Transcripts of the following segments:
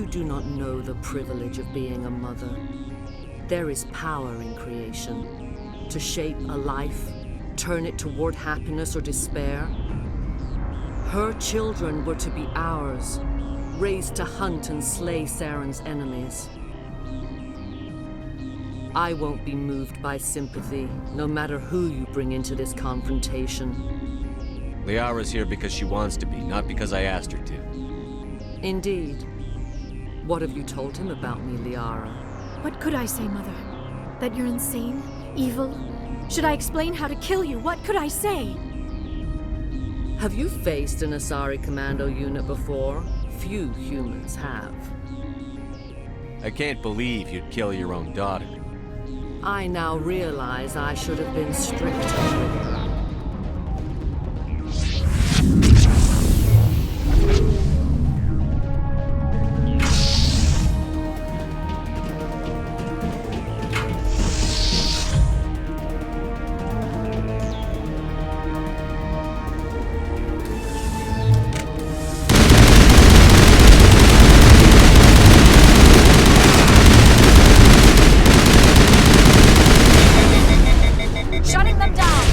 You do not know the privilege of being a mother. There is power in creation. To shape a life, turn it toward happiness or despair. Her children were to be ours, raised to hunt and slay Saren's enemies. I won't be moved by sympathy, no matter who you bring into this confrontation. Liara's here because she wants to be, not because I asked her to. Indeed. What have you told him about me, Liara? What could I say, Mother? That you're insane? Evil? Should I explain how to kill you? What could I say? Have you faced an Asari commando unit before? Few humans have. I can't believe you'd kill your own daughter. I now realize I should have been stricter with her. Shutting them down!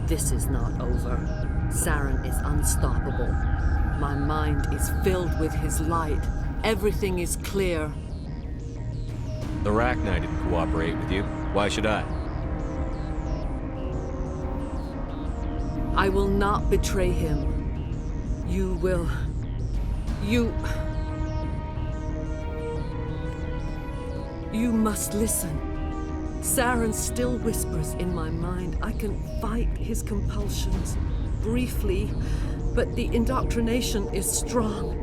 This is not over. Saren is unstoppable. My mind is filled with his light. Everything is clear. The Rachni didn't cooperate with you. Why should I? I will not betray him. You will... You must listen. Saren still whispers in my mind. I can fight his compulsions, briefly, but the indoctrination is strong.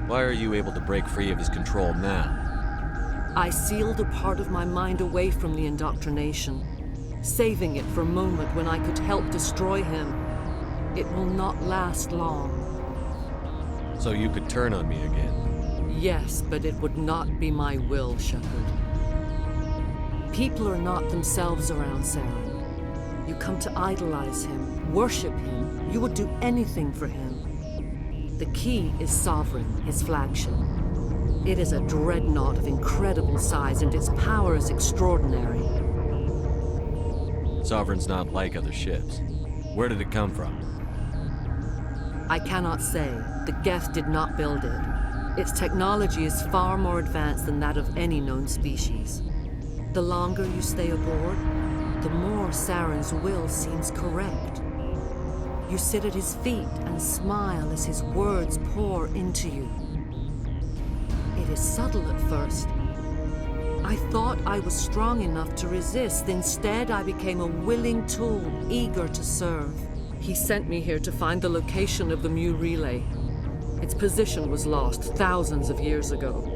Why are you able to break free of his control now? I sealed a part of my mind away from the indoctrination, saving it for a moment when I could help destroy him. It will not last long. So you could turn on me again? Yes, but it would not be my will, Shepard. People are not themselves around Saren. You come to idolize him, worship him. You would do anything for him. The key is Sovereign, his flagship. It is a dreadnought of incredible size, and its power is extraordinary. Sovereign's not like other ships. Where did it come from? I cannot say. The Geth did not build it. Its technology is far more advanced than that of any known species. The longer you stay aboard, the more Saren's will seems correct. You sit at his feet and smile as his words pour into you. It is subtle at first. I thought I was strong enough to resist. Instead, I became a willing tool, eager to serve. He sent me here to find the location of the Mu relay. Its position was lost thousands of years ago.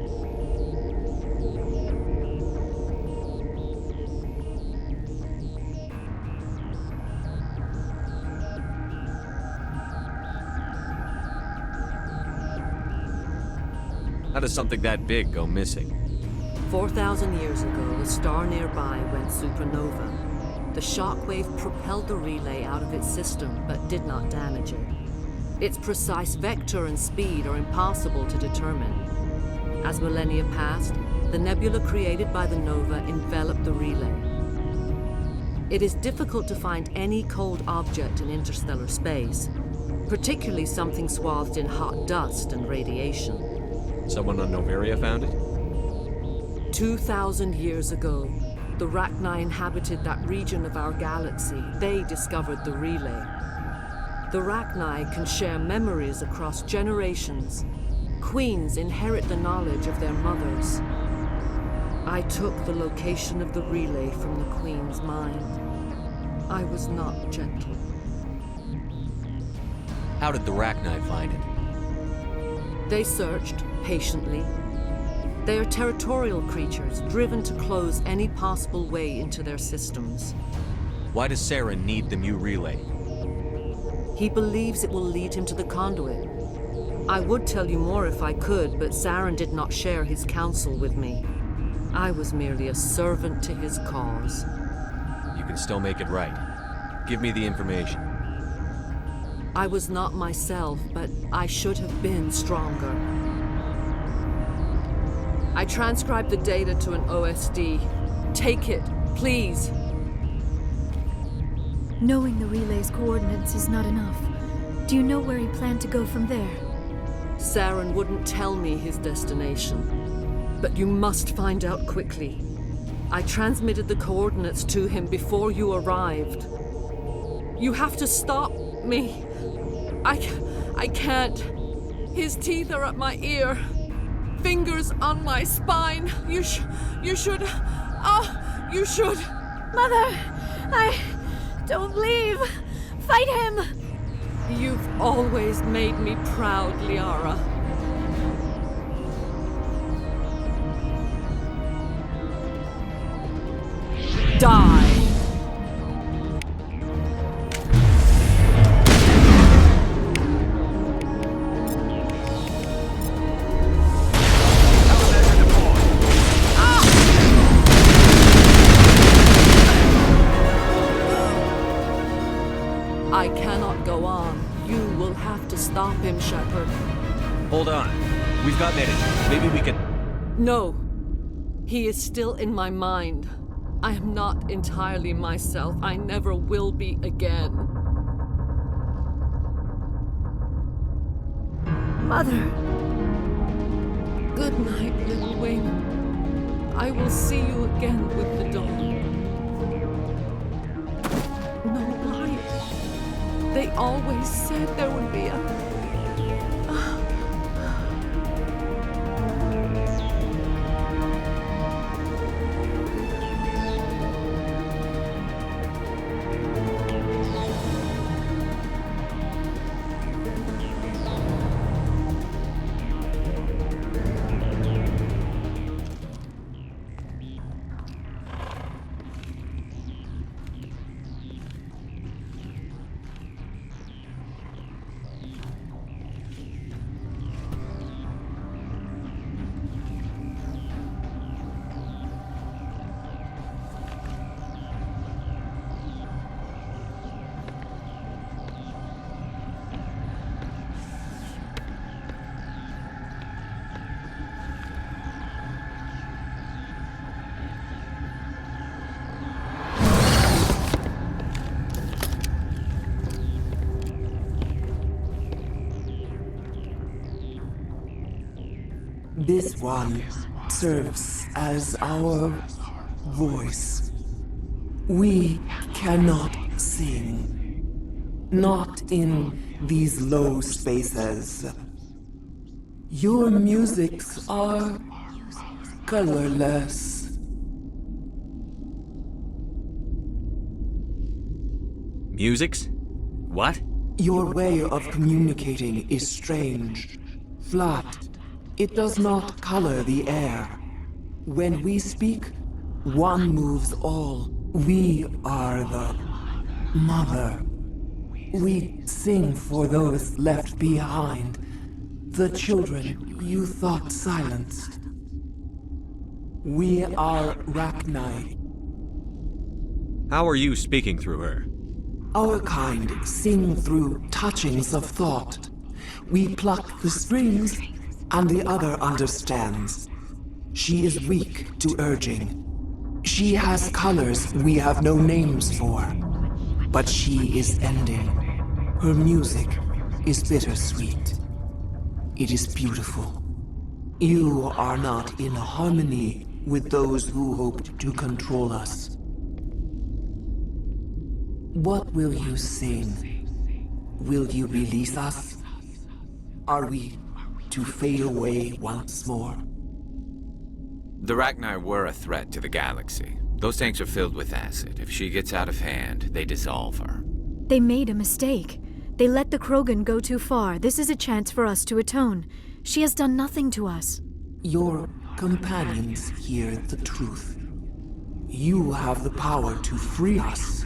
How does something that big go missing? 4,000 years ago, a star nearby went supernova. The shockwave propelled the relay out of its system, but did not damage it. Its precise vector and speed are impossible to determine. As millennia passed, the nebula created by the nova enveloped the relay. It is difficult to find any cold object in interstellar space, particularly something swathed in hot dust and radiation. Someone on Noveria found it? 2,000 years ago, the Rachni inhabited that region of our galaxy. They discovered the relay. The Rachni can share memories across generations. Queens inherit the knowledge of their mothers. I took the location of the relay from the Queen's mind. I was not gentle. How did the Rachni find it? They searched patiently. They are territorial creatures, driven to close any possible way into their systems. Why does Saren need the Mu relay? He believes it will lead him to the conduit. I would tell you more if I could, but Saren did not share his counsel with me. I was merely a servant to his cause. You can still make it right. Give me the information. I was not myself, but I should have been stronger. I transcribed the data to an OSD. Take it, please. Knowing the relay's coordinates is not enough. Do you know where he planned to go from there? Saren wouldn't tell me his destination. But you must find out quickly. I transmitted the coordinates to him before you arrived. You have to stop me. I can't. His teeth are at my ear. Fingers on my spine. You should. Oh, you should. Mother! Don't leave! Fight him! You've always made me proud, Liara. Die! I cannot go on. You will have to stop him, Shepard. Hold on. We've got minutes. Maybe we can... No. He is still in my mind. I am not entirely myself. I never will be again. Mother! Good night, little wing. I will see you again with the dawn. No light. They always said there would be a... This one serves as our voice. We cannot sing. Not in these low spaces. Your musics are colorless. Musics? What? Your way of communicating is strange, flat. It does not color the air. When we speak, one moves all. We are the mother. We sing for those left behind, the children you thought silenced. We are Rachni. How are you speaking through her? Our kind sing through touchings of thought. We pluck the strings, and the other understands. She is weak to urging. She has colors we have no names for. But she is ending. Her music is bittersweet. It is beautiful. You are not in harmony with those who hope to control us. What will you sing? Will you release us? Are we to fade away once more? The Rachni were a threat to the galaxy. Those tanks are filled with acid. If she gets out of hand, they dissolve her. They made a mistake. They let the Krogan go too far. This is a chance for us to atone. She has done nothing to us. Your companions hear the truth. You have the power to free us,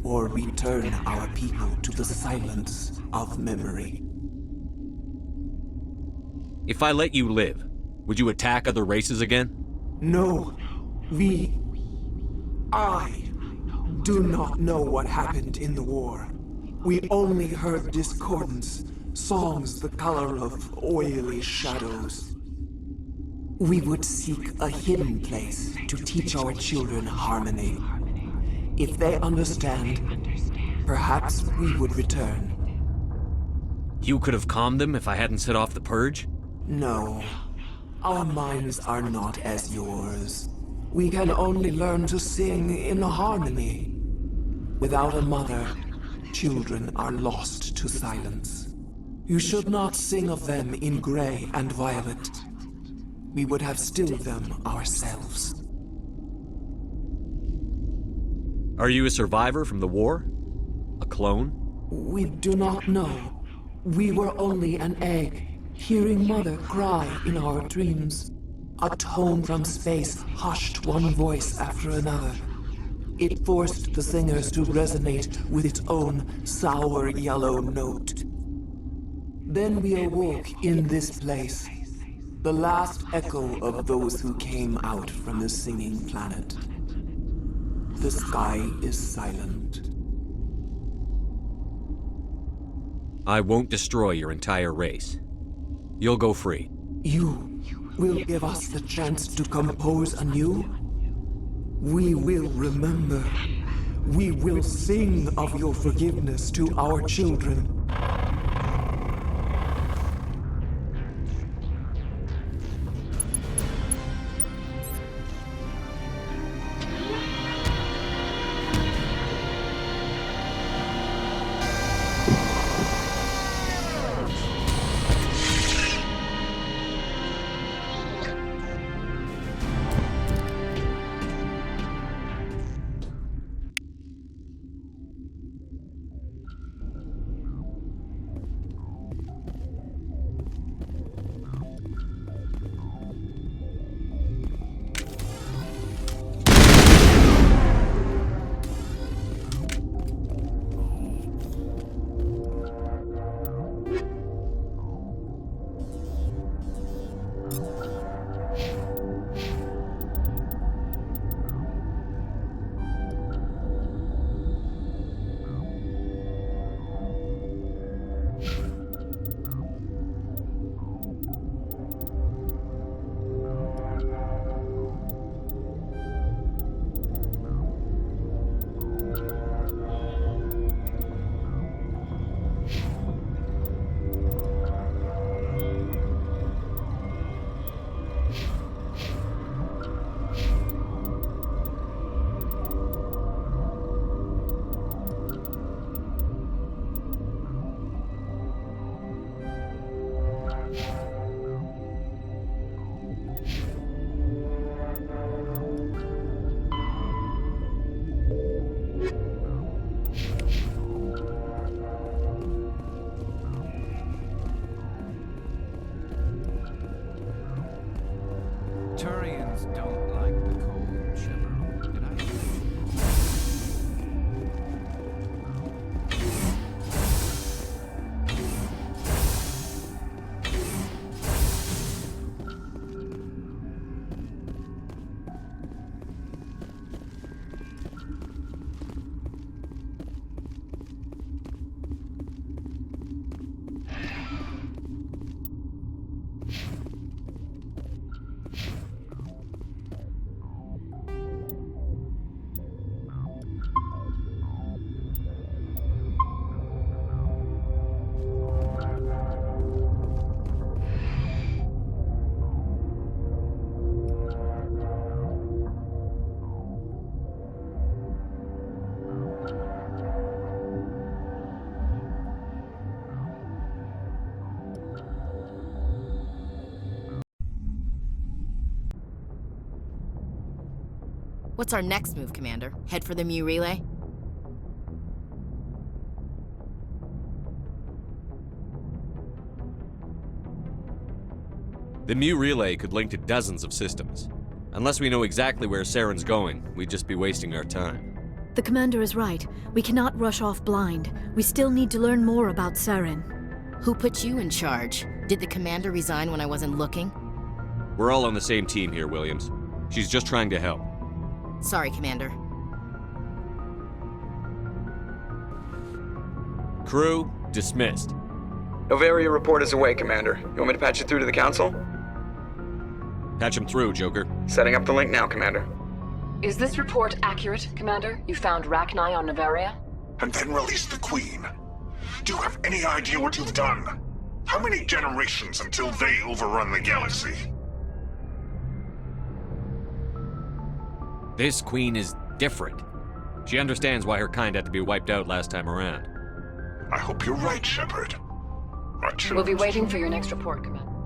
or return our people to the silence of memory. If I let you live, would you attack other races again? No, I do not know what happened in the war. We only heard discordance, songs the color of oily shadows. We would seek a hidden place to teach our children harmony. If they understand, perhaps we would return. You could have calmed them if I hadn't set off the purge? No, our minds are not as yours. We can only learn to sing in harmony. Without a mother, children are lost to silence. You should not sing of them in gray and violet. We would have stilled them ourselves. Are you a survivor from the war? A clone? We do not know. We were only an egg, hearing Mother cry in our dreams. A tone from space hushed one voice after another. It forced the singers to resonate with its own sour yellow note. Then we awoke in this place, the last echo of those who came out from the singing planet. The sky is silent. I won't destroy your entire race. You'll go free. You will give us the chance to compose anew? We will remember. We will sing of your forgiveness to our children. Turians don't like the cold, Shepard. Did I? What's our next move, Commander? Head for the Mu relay? The Mu relay could link to dozens of systems. Unless we know exactly where Saren's going, we'd just be wasting our time. The commander is right. We cannot rush off blind. We still need to learn more about Saren. Who put you in charge? Did the commander resign when I wasn't looking? We're all on the same team here, Williams. She's just trying to help. Sorry, Commander. Crew, dismissed. Novaria report is away, Commander. You want me to patch it through to the Council? Patch him through, Joker. Setting up the link now, Commander. Is this report accurate, Commander? You found Rachni on Novaria? And then released the Queen. Do you have any idea what you've done? How many generations until they overrun the galaxy? This Queen is different. She understands why her kind had to be wiped out last time around. I hope you're right, Shepard. Our children... We'll be waiting for your next report, Commander.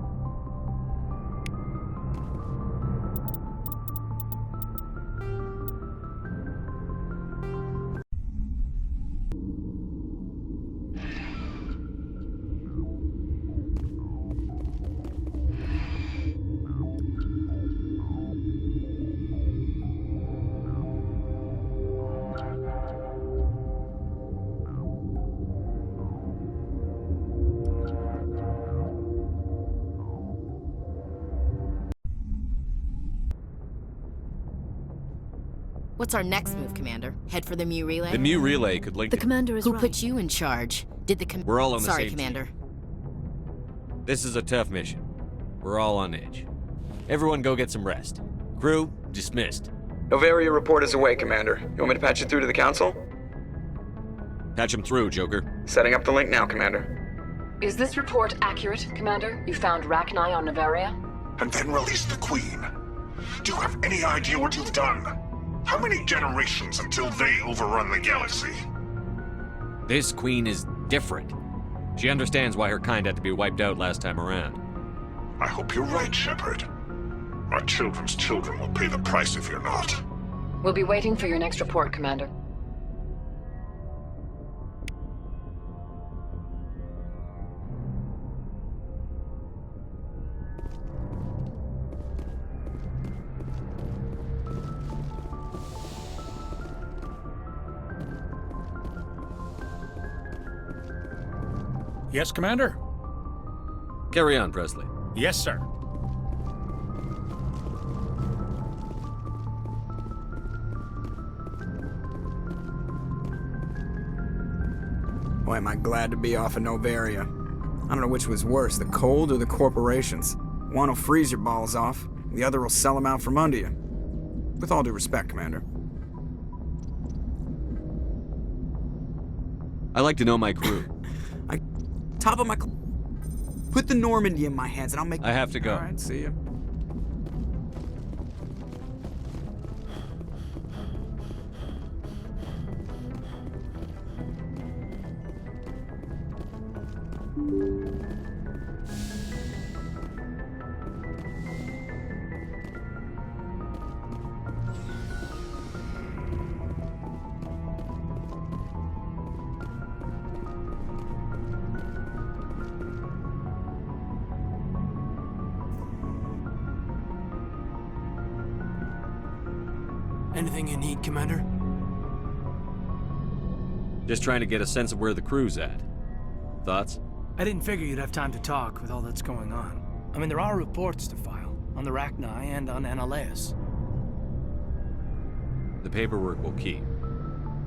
What's our next move, Commander? Head for the Mu relay? The Mu relay could link The to... commander is Who right. put you in charge? Did the We're all on the Sorry, same Commander. This is a tough mission. We're all on edge. Everyone go get some rest. Crew, dismissed. Novaria report is away, Commander. You want me to patch it through to the Council? Patch him through, Joker. Setting up the link now, Commander. Is this report accurate, Commander? You found Rachni on Novaria? And then released the Queen. Do you have any idea what you've done? How many generations until they overrun the galaxy? This Queen is different. She understands why her kind had to be wiped out last time around. I hope you're right, Shepard. Our children's children will pay the price if you're not. We'll be waiting for your next report, Commander. Yes, Commander? Carry on, Presley. Yes, sir. Boy, am I glad to be off of Novaria. I don't know which was worse, the cold or the corporations. One will freeze your balls off, the other will sell them out from under you. With all due respect, Commander. I like to know my crew. Top of my... Put the Normandy in my hands and I'll make... I have to go. All right, see ya. Anything you need, Commander? Just trying to get a sense of where the crew's at. Thoughts? I didn't figure you'd have time to talk with all that's going on. I mean, there are reports to file, on the Rachni and on Annaleus. The paperwork will keep.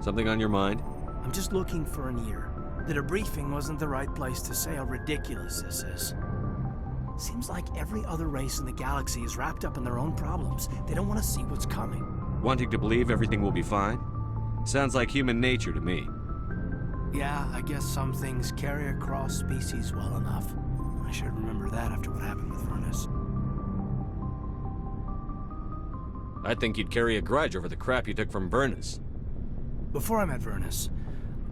Something on your mind? I'm just looking for an ear. The debriefing wasn't the right place to say how ridiculous this is. Seems like every other race in the galaxy is wrapped up in their own problems. They don't want to see what's coming. Wanting to believe everything will be fine? Sounds like human nature to me. Yeah, I guess some things carry across species well enough. I should remember that after what happened with Furnace. I think you'd carry a grudge over the crap you took from Bernus. Before I met Furnace,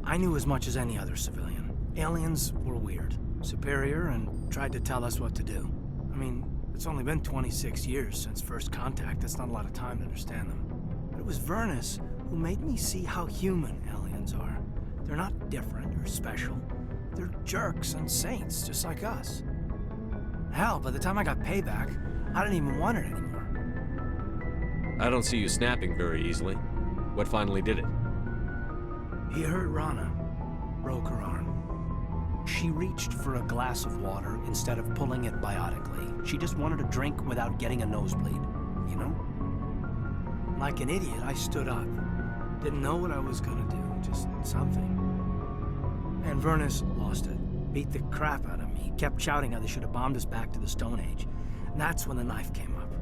I knew as much as any other civilian. Aliens were weird, superior, and tried to tell us what to do. I mean, it's only been 26 years since first contact. That's not a lot of time to understand them. But it was Furnace who made me see how human aliens are. They're not different or special. They're jerks and saints, just like us. Hell, by the time I got payback, I didn't even want it anymore. I don't see you snapping very easily. What finally did it? He hurt Rana, broke her arm. She reached for a glass of water instead of pulling it biotically. She just wanted a drink without getting a nosebleed, you know? Like an idiot, I stood up. Didn't know what I was gonna do, just something. And Furnace lost it. Beat the crap out of me. Kept shouting how they should have bombed us back to the Stone Age. And that's when the knife came up.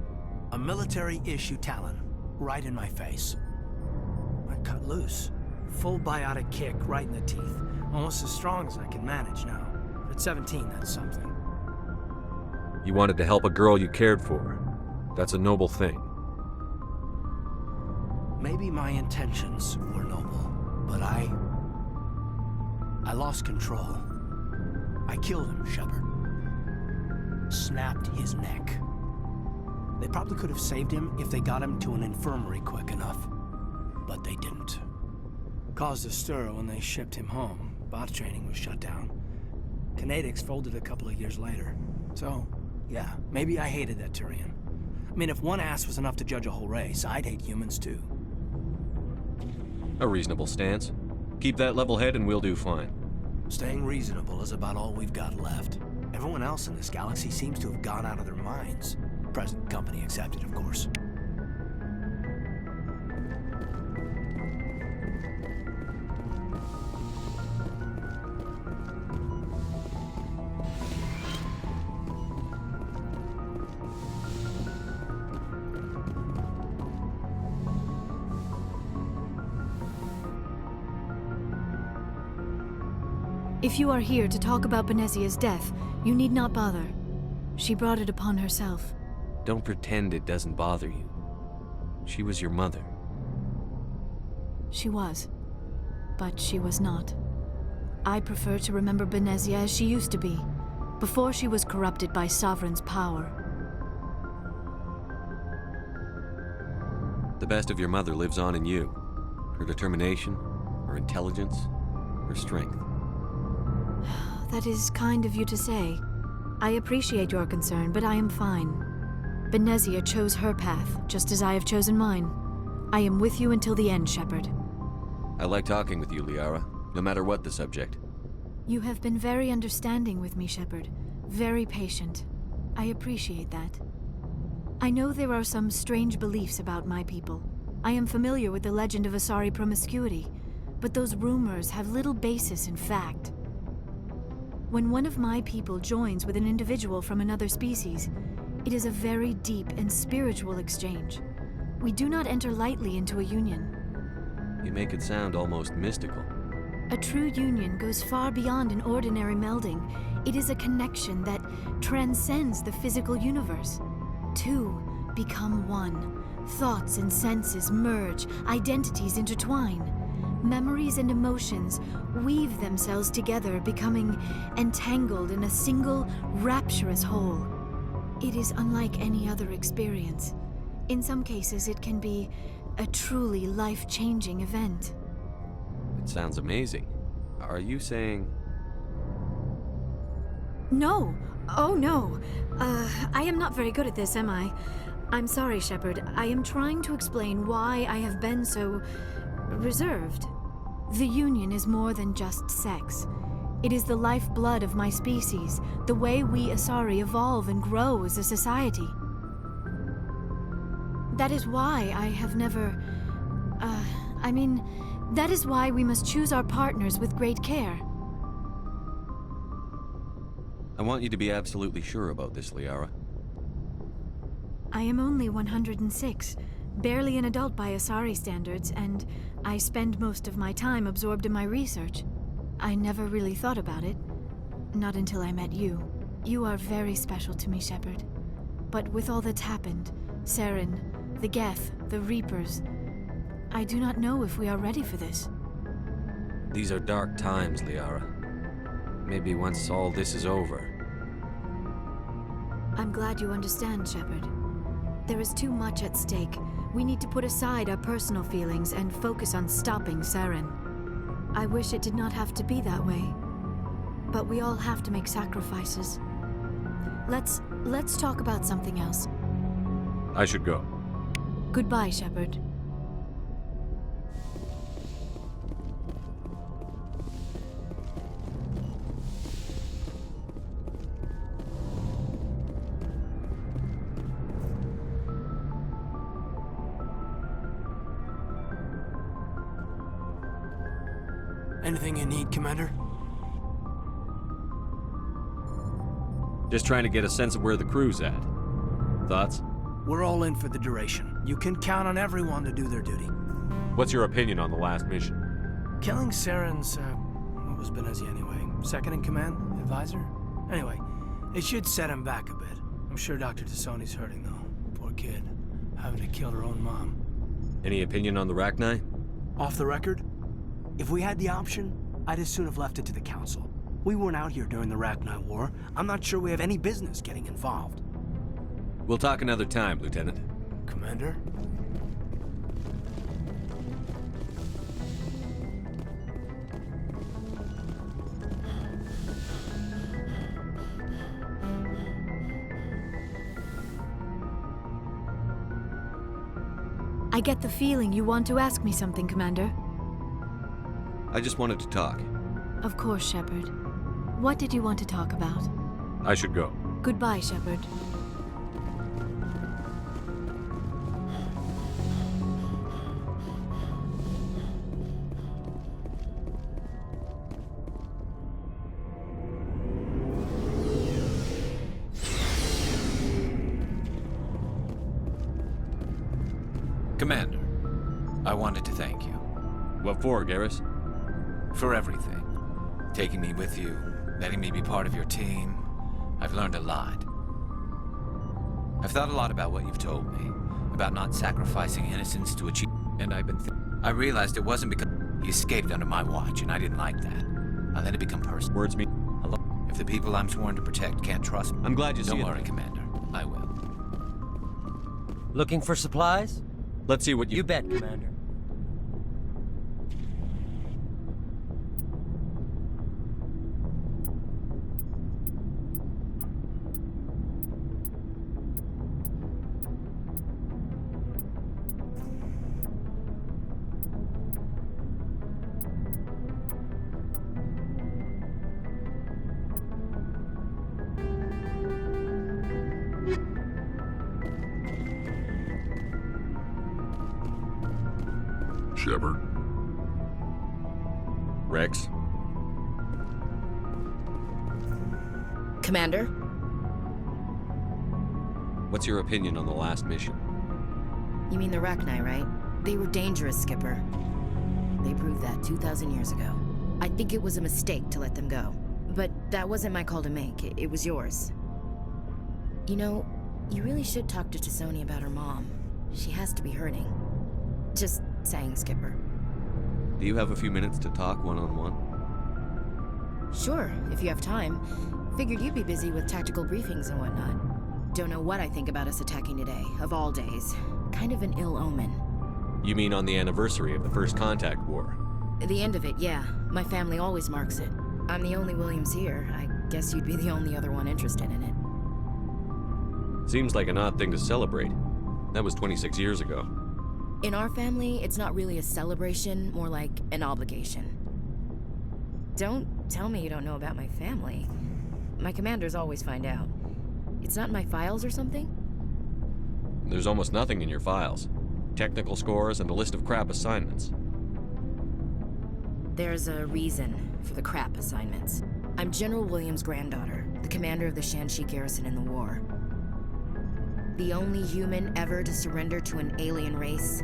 A military-issue talon, right in my face. I cut loose. Full biotic kick right in the teeth. Almost as strong as I can manage now. At 17, that's something. You wanted to help a girl you cared for. That's a noble thing. Maybe my intentions were noble, but I lost control. I killed him, Shepard. Snapped his neck. They probably could have saved him if they got him to an infirmary quick enough. But they didn't. Caused a stir when they shipped him home. Bot training was shut down. Kinetics folded a couple of years later. So, yeah, maybe I hated that Turian. I mean, if one ass was enough to judge a whole race, I'd hate humans too. A reasonable stance. Keep that level head and we'll do fine. Staying reasonable is about all we've got left. Everyone else in this galaxy seems to have gone out of their minds. Present company accepted, of course. If you are here to talk about Benezia's death, you need not bother. She brought it upon herself. Don't pretend it doesn't bother you. She was your mother. She was. But she was not. I prefer to remember Benezia as she used to be, before she was corrupted by Sovereign's power. The best of your mother lives on in you. Her determination, her intelligence, her strength. That is kind of you to say. I appreciate your concern, but I am fine. Benezia chose her path, just as I have chosen mine. I am with you until the end, Shepard. I like talking with you, Liara, no matter what the subject. You have been very understanding with me, Shepard. Very patient. I appreciate that. I know there are some strange beliefs about my people. I am familiar with the legend of Asari promiscuity, but those rumors have little basis in fact. When one of my people joins with an individual from another species, it is a very deep and spiritual exchange. We do not enter lightly into a union. You make it sound almost mystical. A true union goes far beyond an ordinary melding. It is a connection that transcends the physical universe. Two become one. Thoughts and senses merge, identities intertwine. Memories and emotions weave themselves together, becoming entangled in a single, rapturous whole. It is unlike any other experience. In some cases, it can be a truly life-changing event. It sounds amazing. Are you saying... No. Oh, no. I am not very good at this, am I? I'm sorry, Shepard. I am trying to explain why I have been so reserved. The Union is more than just sex. It is the lifeblood of my species, the way we Asari evolve and grow as a society. That is why I have never... that is why we must choose our partners with great care. I want you to be absolutely sure about this, Liara. I am only 106, barely an adult by Asari standards, and I spend most of my time absorbed in my research. I never really thought about it. Not until I met you. You are very special to me, Shepard. But with all that's happened, Saren, the Geth, the Reapers, I do not know if we are ready for this. These are dark times, Liara. Maybe once all this is over. I'm glad you understand, Shepard. There is too much at stake. We need to put aside our personal feelings and focus on stopping Saren. I wish it did not have to be that way. But we all have to make sacrifices. Let's talk about something else. I should go. Goodbye, Shepard. Anything you need, Commander? Just trying to get a sense of where the crew's at. Thoughts? We're all in for the duration. You can count on everyone to do their duty. What's your opinion on the last mission? Killing Saren's, what was Benizi anyway? Second in command? Advisor? Anyway, it should set him back a bit. I'm sure Dr. Tassoni's hurting, though. Poor kid. Having to kill her own mom. Any opinion on the Rachni? Off the record? If we had the option, I'd as soon have left it to the Council. We weren't out here during the Rachni War. I'm not sure we have any business getting involved. We'll talk another time, Lieutenant. Commander? I get the feeling you want to ask me something, Commander. I just wanted to talk. Of course, Shepard. What did you want to talk about? I should go. Goodbye, Shepard. Commander, I wanted to thank you. What for, Garrus? For everything. Taking me with you, letting me be part of your team. I've learned a lot. I've thought a lot about what you've told me, about not sacrificing innocence to achieve, and I realized it wasn't because he escaped under my watch, and I didn't like that. I let it become personal. Words mean a lot. If the people I'm sworn to protect can't trust me, I'm glad you see it. Don't worry, Commander. I will. Looking for supplies? Let's see what You bet, Commander. Shepard. Rex. Commander? What's your opinion on the last mission? You mean the Rachni, right? They were dangerous, Skipper. They proved that 2,000 years ago. I think it was a mistake to let them go. But that wasn't my call to make. It was yours. You know, you really should talk to Tassoni about her mom. She has to be hurting. Just saying, Skipper. Do you have a few minutes to talk one-on-one? Sure, if you have time. Figured you'd be busy with tactical briefings and whatnot. Don't know what I think about us attacking today, of all days. Kind of an ill omen. You mean on the anniversary of the First Contact War? The end of it, yeah. My family always marks it. I'm the only Williams here. I guess you'd be the only other one interested in it. Seems like an odd thing to celebrate. That was 26 years ago. In our family, it's not really a celebration, more like an obligation. Don't tell me you don't know about my family. My commanders always find out. It's not in my files or something? There's almost nothing in your files. Technical scores and a list of crap assignments. There's a reason for the crap assignments. I'm General Williams' granddaughter, the commander of the Shanxi garrison in the war. The only human ever to surrender to an alien race.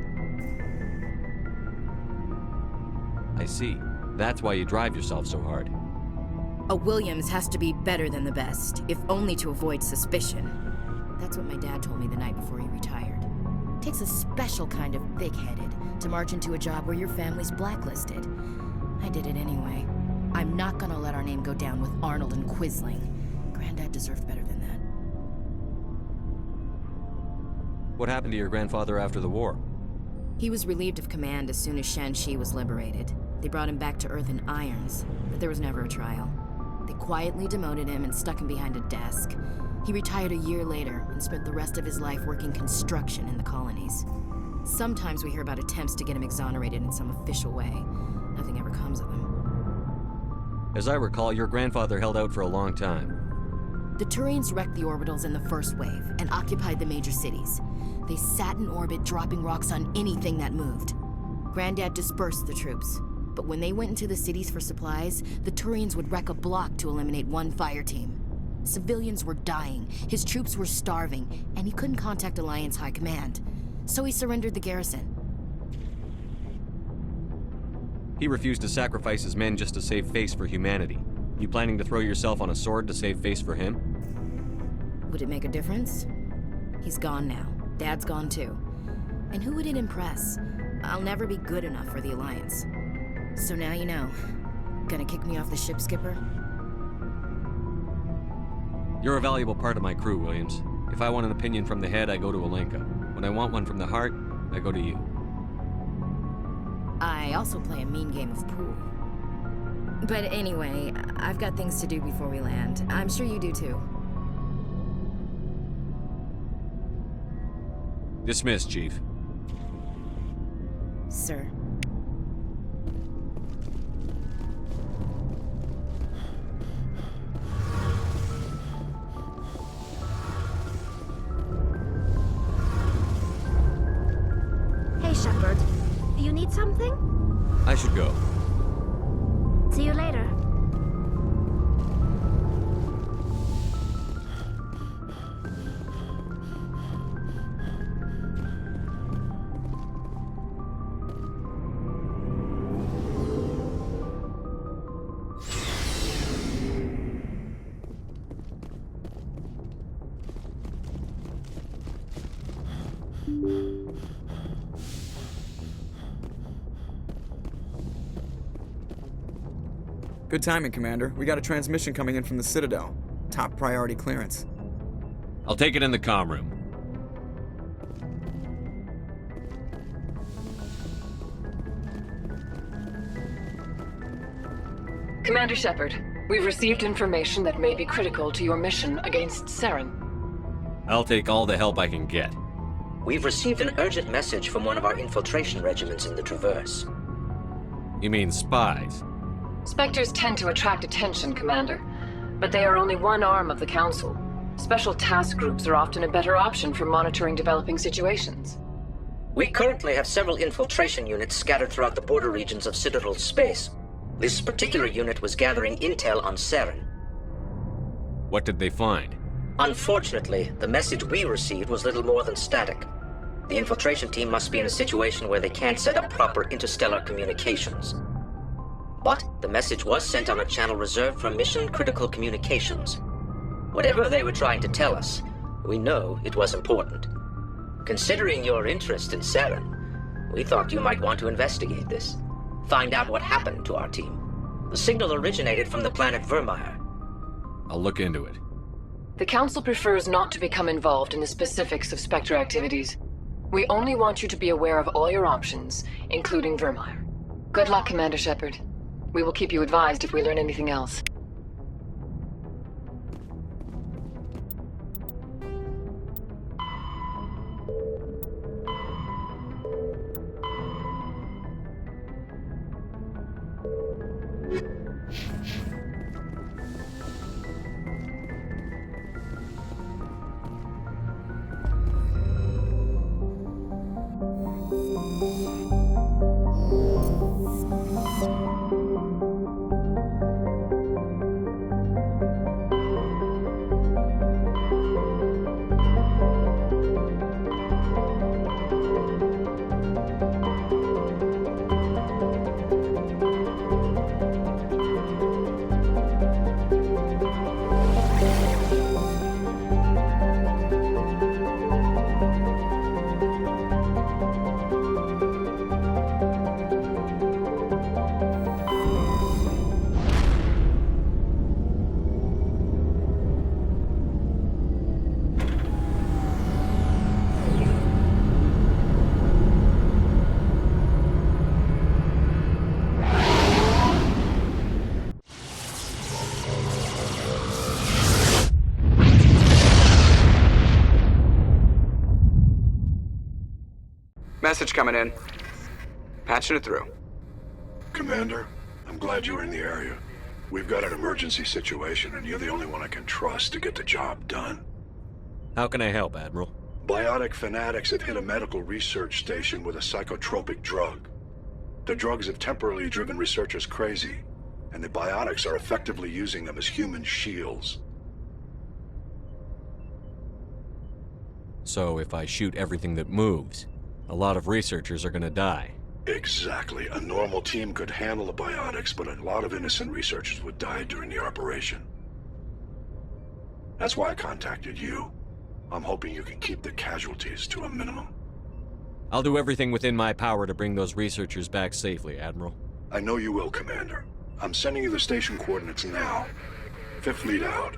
I see. That's why you drive yourself so hard. A Williams has to be better than the best, if only to avoid suspicion. That's what my dad told me the night before he retired. It takes a special kind of thick-headed to march into a job where your family's blacklisted. I did it anyway. I'm not gonna let our name go down with Arnold and Quisling. Granddad deserved better than that. What happened to your grandfather after the war? He was relieved of command as soon as Shanxi was liberated. They brought him back to Earth in irons, but there was never a trial. They quietly demoted him and stuck him behind a desk. He retired a year later and spent the rest of his life working construction in the colonies. Sometimes we hear about attempts to get him exonerated in some official way. Nothing ever comes of him. As I recall, your grandfather held out for a long time. The Turians wrecked the orbitals in the first wave and occupied the major cities. They sat in orbit, dropping rocks on anything that moved. Granddad dispersed the troops, but when they went into the cities for supplies, the Turians would wreck a block to eliminate one fire team. Civilians were dying, his troops were starving, and he couldn't contact Alliance High Command. So he surrendered the garrison. He refused to sacrifice his men just to save face for humanity. You planning to throw yourself on a sword to save face for him? Would it make a difference? He's gone now. Dad's gone too. And who would it impress? I'll never be good enough for the Alliance. So now you know. Gonna kick me off the ship, Skipper? You're a valuable part of my crew, Williams. If I want an opinion from the head, I go to Alenka. When I want one from the heart, I go to you. I also play a mean game of pool. But anyway, I've got things to do before we land. I'm sure you do too. Dismissed, Chief. Sir. Hey, Shepard. You need something? I should go. See you later. Good timing, Commander. We got a transmission coming in from the Citadel. Top priority clearance. I'll take it in the comm room. Commander Shepard, we've received information that may be critical to your mission against Saren. I'll take all the help I can get. We've received an urgent message from one of our infiltration regiments in the Traverse. You mean spies? Spectres tend to attract attention, Commander, but they are only one arm of the Council. Special task groups are often a better option for monitoring developing situations. We currently have several infiltration units scattered throughout the border regions of Citadel space. This particular unit was gathering intel on Saren. What did they find? Unfortunately, the message we received was little more than static. The infiltration team must be in a situation where they can't set up proper interstellar communications. But the message was sent on a channel reserved for mission-critical communications. Whatever they were trying to tell us, we know it was important. Considering your interest in Saren, we thought you might want to investigate this. Find out what happened to our team. The signal originated from the planet Vermeer. I'll look into it. The Council prefers not to become involved in the specifics of Spectre activities. We only want you to be aware of all your options, including Vermeer. Good luck, Commander Shepard. We will keep you advised if we learn anything else. Message coming in. Patching it through. Commander, I'm glad you're in the area. We've got an emergency situation, and you're the only one I can trust to get the job done. How can I help, Admiral? Biotic fanatics have hit a medical research station with a psychotropic drug. The drugs have temporarily driven researchers crazy, and the biotics are effectively using them as human shields. So if I shoot everything that moves, a lot of researchers are gonna die. Exactly. A normal team could handle the biotics, but a lot of innocent researchers would die during the operation. That's why I contacted you. I'm hoping you can keep the casualties to a minimum. I'll do everything within my power to bring those researchers back safely, Admiral. I know you will, Commander. I'm sending you the station coordinates now. Fifth lead out.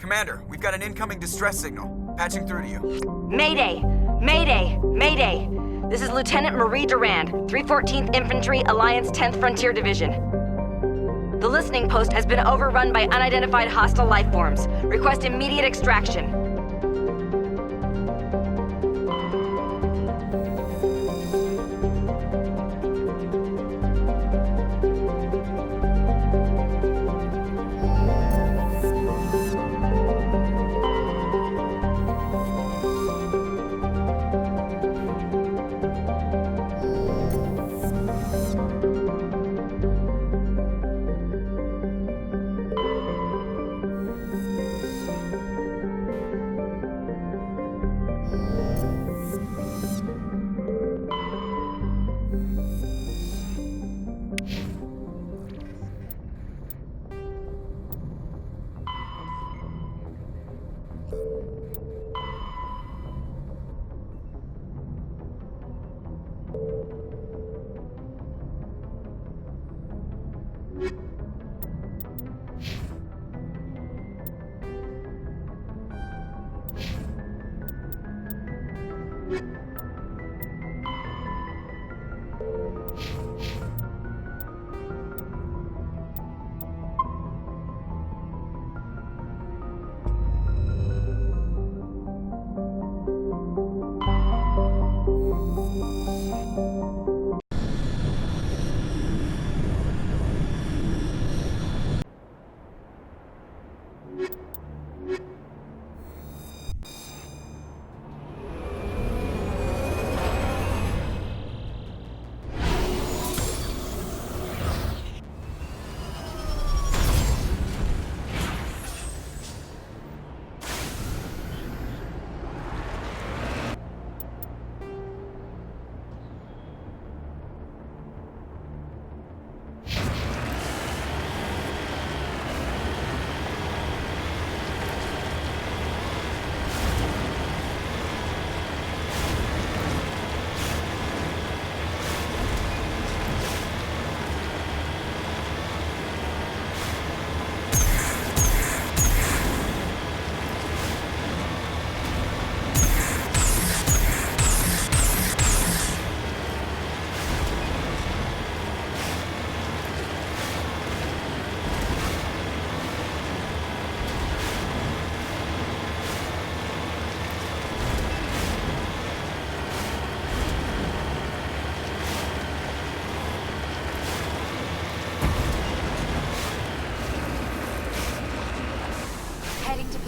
Commander, we've got an incoming distress signal. Patching through to you. Mayday! Mayday! Mayday! This is Lieutenant Marie Durand, 314th Infantry, Alliance 10th Frontier Division. The listening post has been overrun by unidentified hostile life forms. Request immediate extraction.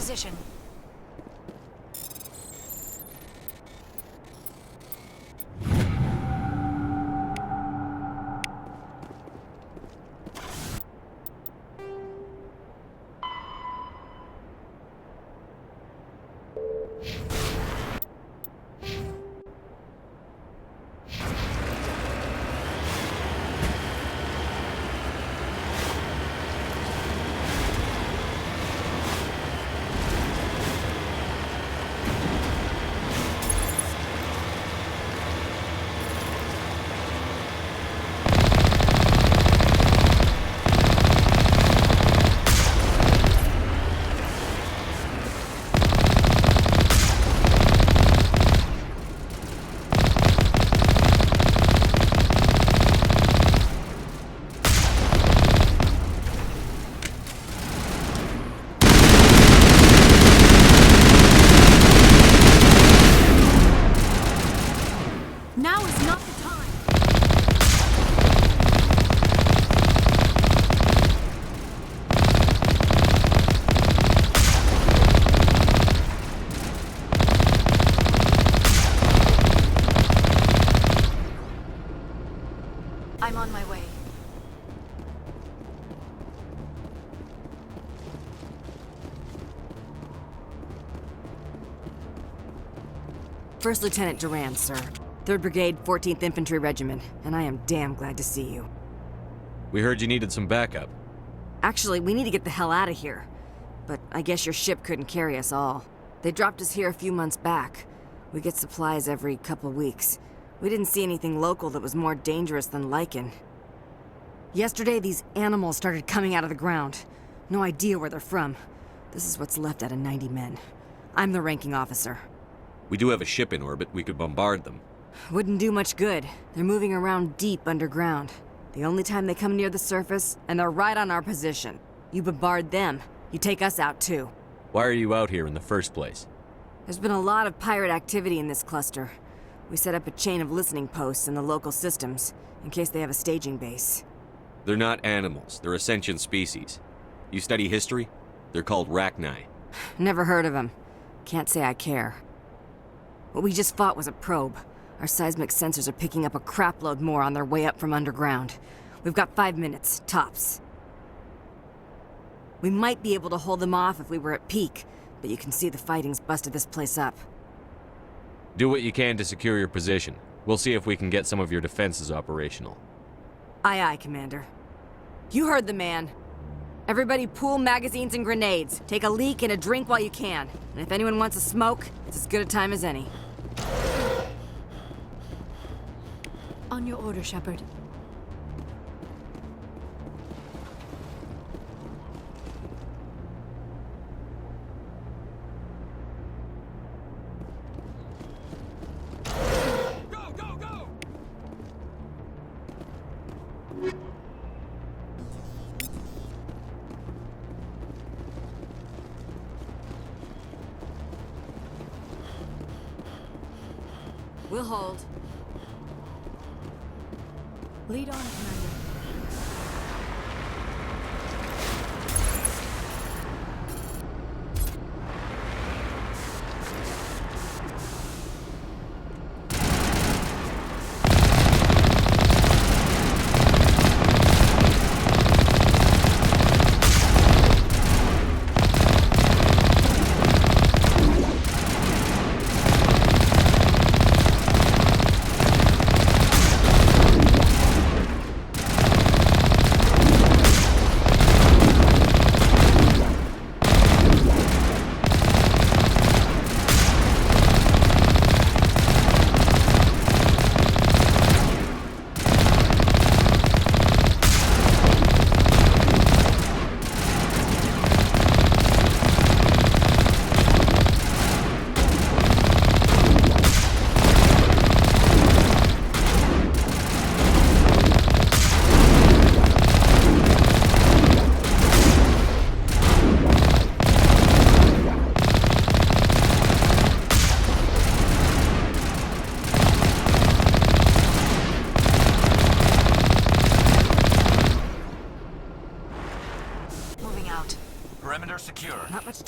position. Now is not the time. I'm on my way. First Lieutenant Durand, sir. 3rd Brigade, 14th Infantry Regiment, and I am damn glad to see you. We heard you needed some backup. Actually, we need to get the hell out of here. But I guess your ship couldn't carry us all. They dropped us here a few months back. We get supplies every couple weeks. We didn't see anything local that was more dangerous than lichen. Yesterday, these animals started coming out of the ground. No idea where they're from. This is what's left out of 90 men. I'm the ranking officer. We do have a ship in orbit. We could bombard them. Wouldn't do much good. They're moving around deep underground. The only time they come near the surface, and they're right on our position. You bombard them, you take us out too. Why are you out here in the first place? There's been a lot of pirate activity in this cluster. We set up a chain of listening posts in the local systems, in case they have a staging base. They're not animals. They're a sentient species. You study history? They're called Rachni. Never heard of them. Can't say I care. What we just fought was a probe. Our seismic sensors are picking up a crapload more on their way up from underground. We've got 5 minutes, tops. We might be able to hold them off if we were at peak, but you can see the fighting's busted this place up. Do what you can to secure your position. We'll see if we can get some of your defenses operational. Aye, aye, Commander. You heard the man. Everybody pool magazines and grenades. Take a leak and a drink while you can. And if anyone wants a smoke, it's as good a time as any. On your order, Shepard. We'll hold. Lead on, Commander.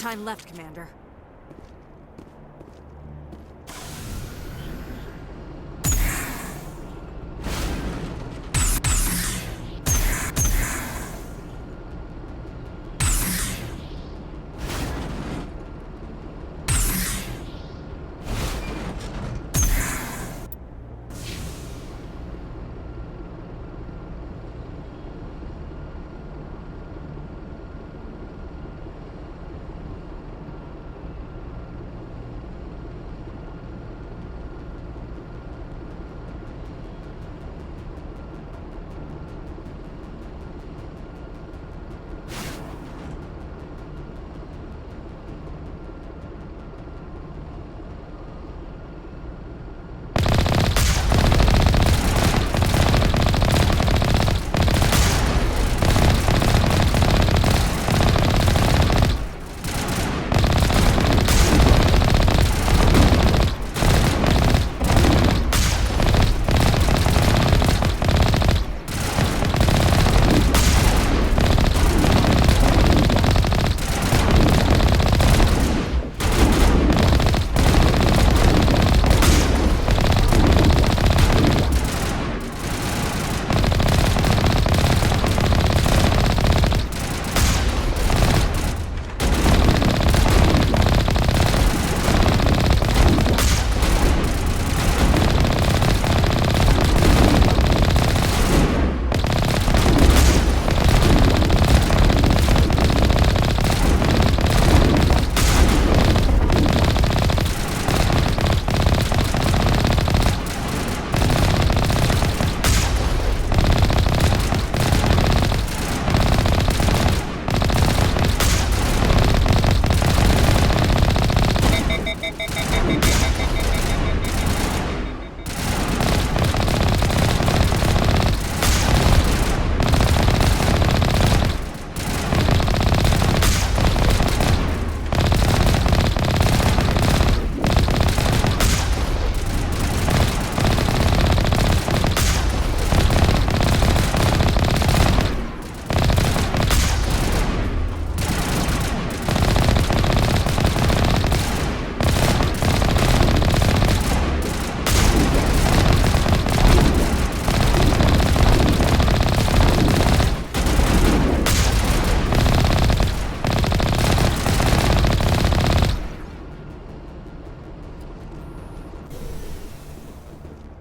time left, Commander.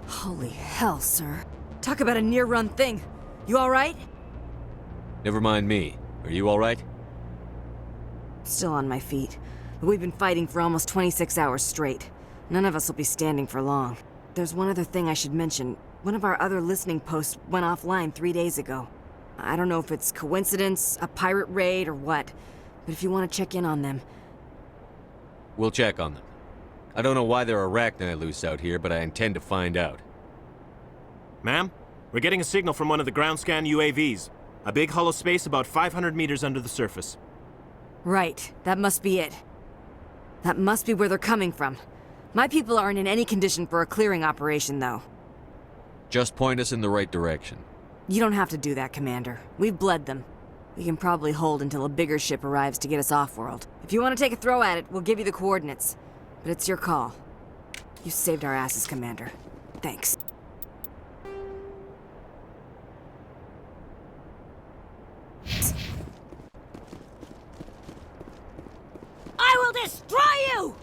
Holy hell, sir. Talk about a near-run thing. You alright? Never mind me. Are you alright? Still on my feet. But we've been fighting for almost 26 hours straight. None of us will be standing for long. There's one other thing I should mention. One of our other listening posts went offline 3 days ago. I don't know if it's coincidence, a pirate raid, or what. But if you want to check in on them... We'll check on them. I don't know why there are arachni loose out here, but I intend to find out. Ma'am, we're getting a signal from one of the ground scan UAVs. A big hollow space about 500 meters under the surface. Right, that must be it. That must be where they're coming from. My people aren't in any condition for a clearing operation, though. Just point us in the right direction. You don't have to do that, Commander. We've bled them. We can probably hold until a bigger ship arrives to get us off-world. If you want to take a throw at it, we'll give you the coordinates. But it's your call. You saved our asses, Commander. Thanks. I will destroy you!